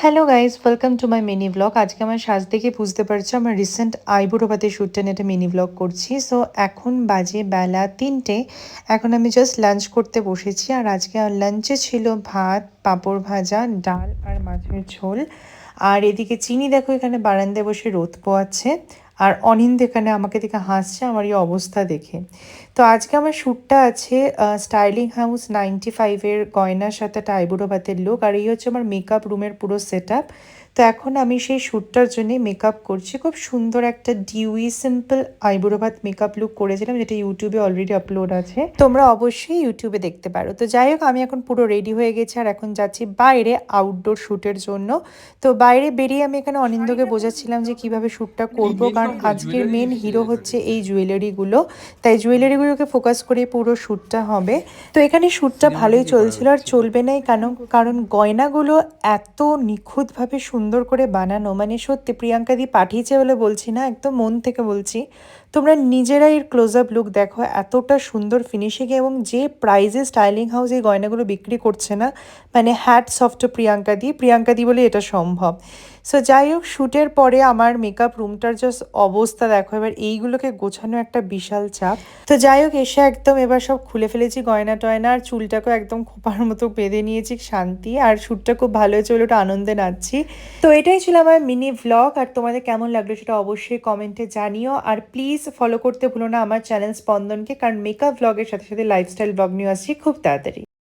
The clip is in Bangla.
Hello guys, welcome to my mini blog. আজকে আমার সাজ দেখে বুঝতে পারছো আমার রিসেন্ট আইবুড়ো ভাতের শ্যুটটা নিয়ে একটা মিনি ব্লগ করছি। সো এখন বাজে বেলা 3টে। এখন আমি জাস্ট লাঞ্চ করতে বসেছি। আর আজকে আমার লাঞ্চে ছিল ভাত, পাঁপড় ভাজা, ডাল আর মাছের ঝোল। আর এদিকে চিনি দেখো এখানে বারান্দায় বসে রোদ পোয়াচ্ছে। আর অনিন্দ এখানে আমাকে দেখে হাসছে আমার এই অবস্থা দেখে। তো আজকে আমার শ্যুটটা আছে স্টাইলিং হাউস 95-এর গয়নার সাথে একটা আইবুড়ো ভাতের লুক। আর এই হচ্ছে আমার মেকআপ রুমের পুরো সেট আপ। তো এখন আমি সেই শ্যুটটার জন্যে মেকআপ করছি। খুব সুন্দর একটা ডিউই সিম্পল আইবুড়ো ভাত মেকআপ লুক করেছিলাম, যেটা ইউটিউবে অলরেডি আপলোড আছে, তোমরা অবশ্যই ইউটিউবে দেখতে পারো। তো যাই হোক, আমি এখন পুরো রেডি হয়ে গেছি আর এখন যাচ্ছি বাইরে আউটডোর শ্যুটের জন্য। তো বাইরে বেরিয়ে আমি এখানে অনিন্দকে বোঝাচ্ছিলাম যে কিভাবে শ্যুটটা করবো, কারণ আজকের মেন হিরো হচ্ছে এই জুয়েলারিগুলো। তাই জুয়েলারিগুলোকে ফোকাস করে পুরো শ্যুটটা হবে। তো এখানে শ্যুটটা ভালোই চলছিল, আর চলবে নাই কেন, কারণ গয়নাগুলো এত নিখুঁতভাবে সুন্দর করে বানানো, মানে সত্যি প্রিয়াঙ্কাদি পাঠিয়েছে বলে বলছি না, একদম মন থেকে বলছি। তোমরা নিজেরাই এর ক্লোজ আপ লুক দেখো, এতটা সুন্দর ফিনিশিং, এবং যে প্রাইজে স্টাইলিং হাউস এই গয়নাগুলো বিক্রি করছে না, মানে হ্যাটস অফ টু প্রিয়াঙ্কাদি বলে এটা সম্ভব। সো যাই হোক, শ্যুটের পরে আমার মেকআপ রুমটার জাস্ট অবস্থা দেখো। এবার এইগুলোকে গোছানো একটা বিশাল চাপ। তো যাই হোক, এসে একদম এবার সব খুলে ফেলেছি গয়না টয়না, আর চুলটাকেও একদম খোপার মতো বেঁধে নিয়েছি শান্তি। আর শ্যুটটা খুব ভালো হয়েছে বলে ওটা আনন্দে নাচছি। তো এটাই ছিল আমার মিনি ভ্লগ। আর তোমাদের কেমন লাগলো সেটা অবশ্যই কমেন্টে জানিও। আর প্লিজ ফলো করতে ভুলো না আমার চ্যানেল স্পন্দনকে, কারণ মেকআপ ভ্লগের সাথে সাথে লাইফস্টাইল ভ্লগ নিয়ে আসছি খুব তাড়াতাড়ি।